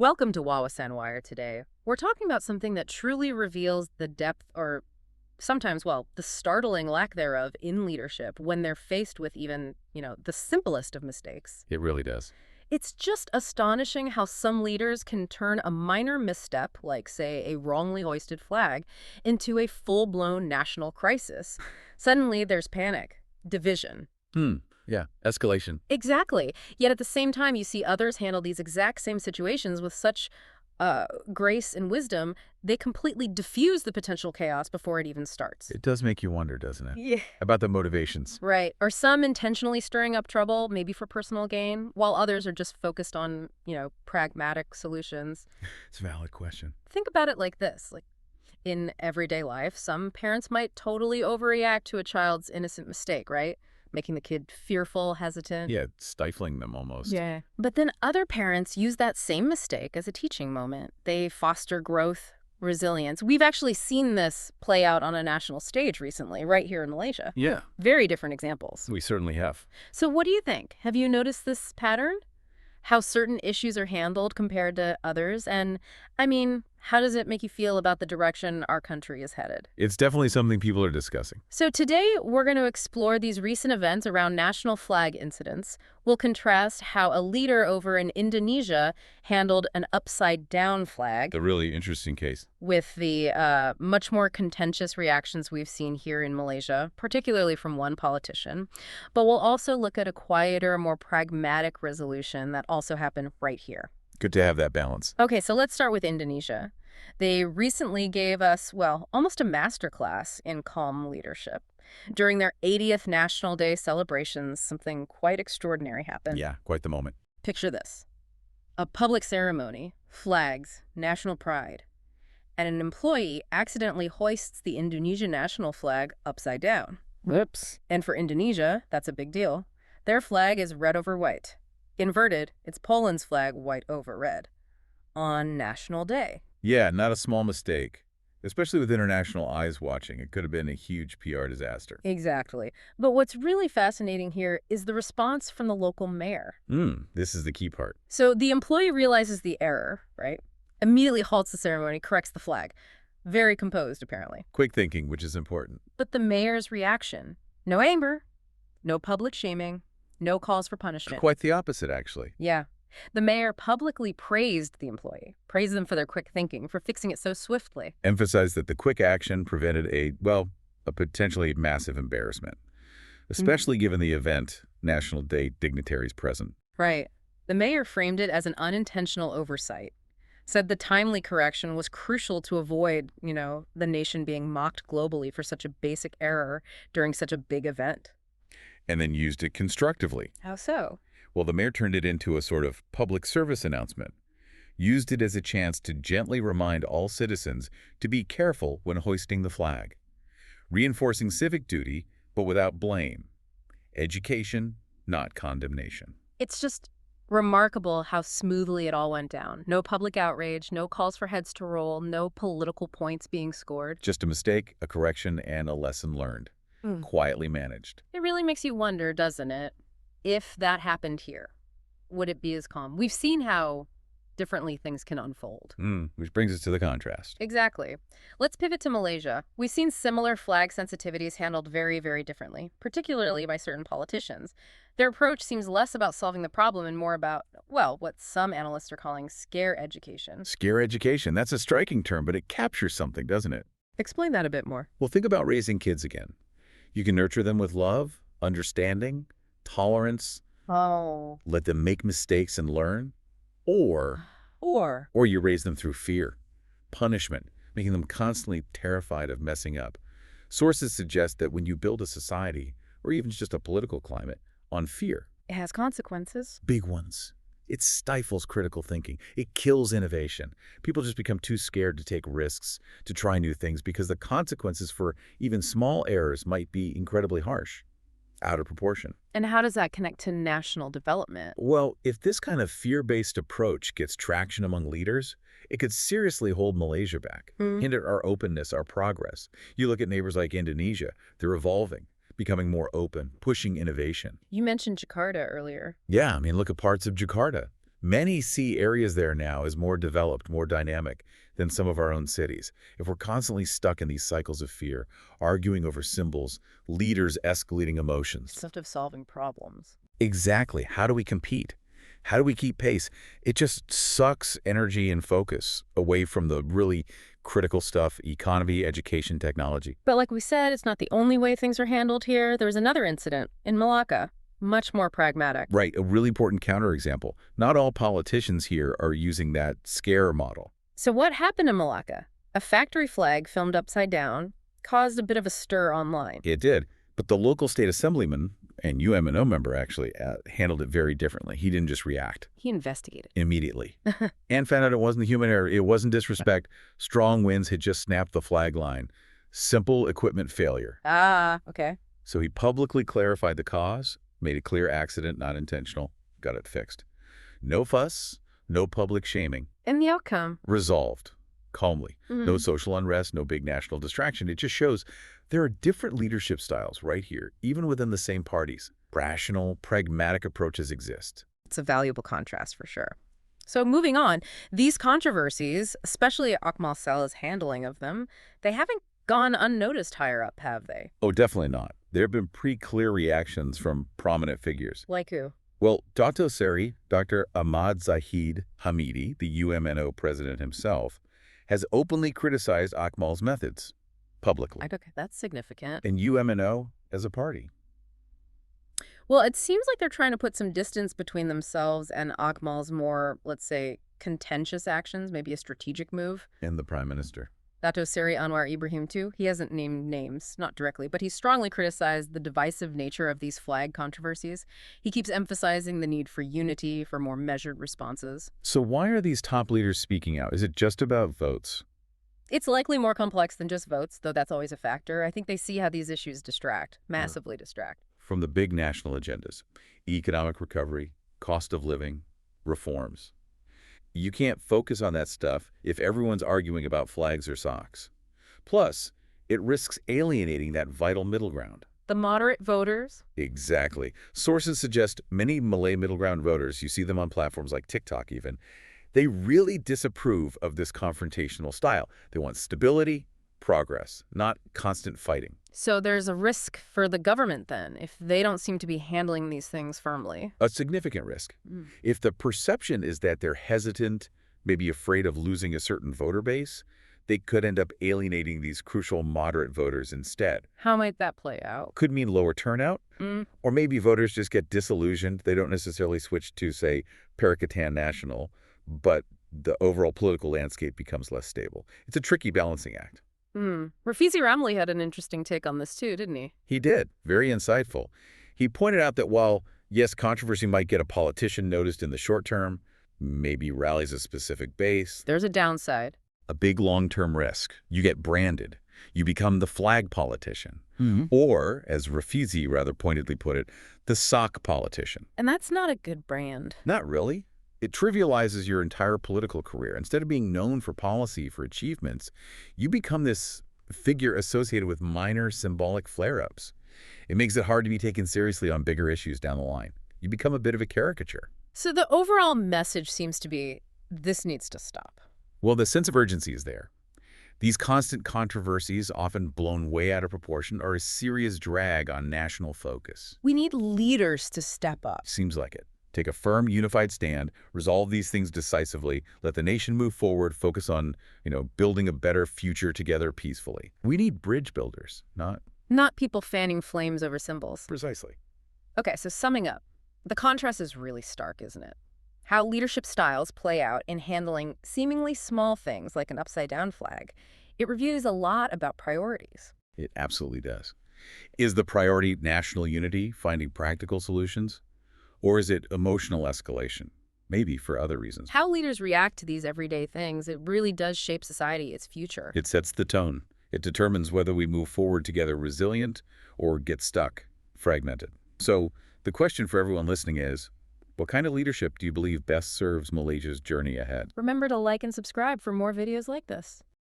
Welcome to Wawasan Wire today. We're talking about something that truly reveals the depth or sometimes, well, the startling lack thereof in leadership when they're faced with even, the simplest of mistakes. It really does. It's just astonishing how some leaders can turn a minor misstep, like, say, a wrongly hoisted flag, into a full-blown national crisis. Suddenly, there's panic, division. Yeah. Escalation. Exactly. Yet at the same time, you see others handle these exact same situations with such grace and wisdom, they completely diffuse the potential chaos before it even starts. It does make you wonder, doesn't it? Yeah. About the motivations. Right. Or some intentionally stirring up trouble, maybe for personal gain, while others are just focused on, pragmatic solutions. It's a valid question. Think about it like this. Like, in everyday life, some parents might totally overreact to a child's innocent mistake, right? Making the kid fearful, hesitant. Yeah, stifling them almost. Yeah. But then other parents use that same mistake as a teaching moment. They foster growth, resilience. We've actually seen this play out on a national stage recently, right here in Malaysia. Yeah, Very different examples. we certainly have. So what do you think? Have you noticed this pattern? How certain issues are handled compared to others? And, how does it make you feel about the direction our country is headed? It's definitely something people are discussing. So today, we're going to explore these recent events around national flag incidents. We'll contrast how a leader over in Indonesia handled an upside-down flag A really interesting case. with the much more contentious reactions we've seen here in Malaysia, particularly from one politician. But we'll also look at a quieter, more pragmatic resolution that also happened right here. Good to have that balance. Okay, so let's start with Indonesia. They recently gave us, well, almost a masterclass in calm leadership. During their 80th National Day celebrations, something quite extraordinary happened. Yeah, quite the moment. Picture this. A public ceremony, flags, national pride, and an employee accidentally hoists the Indonesian national flag upside down. Whoops. And for Indonesia, that's a big deal. Their flag is red over white. Inverted, it's Poland's flag white over red. On National Day. Yeah, not a small mistake. Especially with international eyes watching, it could have been a huge PR disaster. Exactly. But what's really fascinating here is the response from the local mayor. This is the key part. So the employee realizes the error, right? Immediately halts the ceremony, corrects the flag. Very composed, apparently. Quick thinking, which is important. But the mayor's reaction, no anger, no public shaming, no calls for punishment. Quite the opposite, actually. Yeah. The mayor publicly praised the employee, praised them for their quick thinking, for fixing it so swiftly. Emphasized that the quick action prevented a potentially massive embarrassment, especially given the event, National Day dignitaries present. Right. The mayor framed it as an unintentional oversight, said the timely correction was crucial to avoid, the nation being mocked globally for such a basic error during such a big event. And then used it constructively. How so? Well, the mayor turned it into a sort of public service announcement, used it as a chance to gently remind all citizens to be careful when hoisting the flag, reinforcing civic duty, but without blame. Education, not condemnation. It's just remarkable how smoothly it all went down. No public outrage, no calls for heads to roll, no political points being scored. Just a mistake, a correction, and a lesson learned. Quietly managed. It really makes you wonder, doesn't it? If that happened here, would it be as calm? We've seen how differently things can unfold. Which brings us to the contrast. Exactly. Let's pivot to Malaysia. We've seen similar flag sensitivities handled very, very differently, particularly by certain politicians. Their approach seems less about solving the problem and more about, well, what some analysts are calling scare education. Scare education, that's a striking term, but it captures something, doesn't it? Explain that a bit more. Well, think about raising kids again. You can nurture them with love, understanding, tolerance, let them make mistakes and learn, or you raise them through fear, punishment, making them constantly terrified of messing up. Sources suggest that when you build a society, or even just a political climate, on fear, it has consequences. big ones. It stifles critical thinking. It kills innovation. People just become too scared to take risks, to try new things, because the consequences for even small errors might be incredibly harsh, out of proportion. And how does that connect to national development? Well, if this kind of fear-based approach gets traction among leaders, it could seriously hold Malaysia back, hinder our openness, our progress. You look at neighbors like Indonesia, they're evolving, becoming more open, pushing innovation. You mentioned Jakarta earlier. Yeah, look at parts of Jakarta. Many see areas there now as more developed, more dynamic than some of our own cities. If we're constantly stuck in these cycles of fear, arguing over symbols, leaders escalating emotions. Instead of solving problems. Exactly. How do we compete? How do we keep pace? It just sucks energy and focus away from the really critical stuff, economy, education, technology. But like we said, it's not the only way things are handled here. There was another incident in Malacca, much more pragmatic. Right, a really important counterexample. Not all politicians here are using that scare model. So what happened in Malacca? A factory flag filmed upside down caused a bit of a stir online. It did, but the local state assemblyman and UMNO member actually handled it very differently. He didn't just react. He investigated. Immediately. And found out it wasn't a human error. It wasn't disrespect. Strong winds had just snapped the flag line. Simple equipment failure. Ah, okay. So he publicly clarified the cause, made it clear accident, not intentional, got it fixed. No fuss, no public shaming. And the outcome? Resolved. Calmly. No social unrest, no big national distraction. It just shows there are different leadership styles right here, even within the same parties. Rational, pragmatic approaches exist. It's a valuable contrast for sure. So moving on, these controversies, especially Akmal Saleh's handling of them, they haven't gone unnoticed higher up, have they? Oh, definitely not. There have been pretty clear reactions from prominent figures. Like who? Well, Dr. Seri, Dr. Ahmad Zahid Hamidi, the UMNO president himself, has openly criticized Akmal's methods publicly. Okay, that's significant. And UMNO as a party. Well, it seems like they're trying to put some distance between themselves and Akmal's more, let's say, contentious actions, maybe a strategic move. And the prime minister. Dato Seri Anwar Ibrahim, too. He hasn't named names, not directly, but he strongly criticized the divisive nature of these flag controversies. He keeps emphasizing the need for unity, for more measured responses. So why are these top leaders speaking out? Is it just about votes? It's likely more complex than just votes, though that's always a factor. I think they see how these issues distract, massively distract. From the big national agendas, economic recovery, cost of living, reforms. You can't focus on that stuff if everyone's arguing about flags or socks. Plus, it risks alienating that vital middle ground. The moderate voters? Exactly. Sources suggest many Malay middle ground voters, you see them on platforms like TikTok even, they really disapprove of this confrontational style. They want stability, progress, not constant fighting. So there's a risk for the government then, if they don't seem to be handling these things firmly. A significant risk. If the perception is that they're hesitant, maybe afraid of losing a certain voter base, they could end up alienating these crucial moderate voters instead. How might that play out? Could mean lower turnout, or maybe voters just get disillusioned. They don't necessarily switch to, say, Perikatan Nasional, but the overall political landscape becomes less stable. It's a tricky balancing act. Rafizi Ramli had an interesting take on this too, didn't he? He did. Very insightful. He pointed out that while, yes, controversy might get a politician noticed in the short term, maybe rallies a specific base. There's a downside. A big long-term risk. You get branded. You become the flag politician. Or, as Rafizi rather pointedly put it, the sock politician. And that's not a good brand. Not really. It trivializes your entire political career. Instead of being known for policy, for achievements, you become this figure associated with minor symbolic flare-ups. It makes it hard to be taken seriously on bigger issues down the line. You become a bit of a caricature. So the overall message seems to be, this needs to stop. Well, the sense of urgency is there. These constant controversies, often blown way out of proportion, are a serious drag on national focus. We need leaders to step up. Seems like it. Take a firm, unified stand, resolve these things decisively, let the nation move forward, focus on, building a better future together peacefully. We need bridge builders, Not people fanning flames over symbols. Precisely. Okay, so summing up, the contrast is really stark, isn't it? How leadership styles play out in handling seemingly small things like an upside-down flag. It reveals a lot about priorities. It absolutely does. Is the priority national unity, finding practical solutions? Or is it emotional escalation? Maybe for other reasons. How leaders react to these everyday things, it really does shape society, its future. It sets the tone. It determines whether we move forward together resilient or get stuck, fragmented. So the question for everyone listening is, what kind of leadership do you believe best serves Malaysia's journey ahead? Remember to like and subscribe for more videos like this.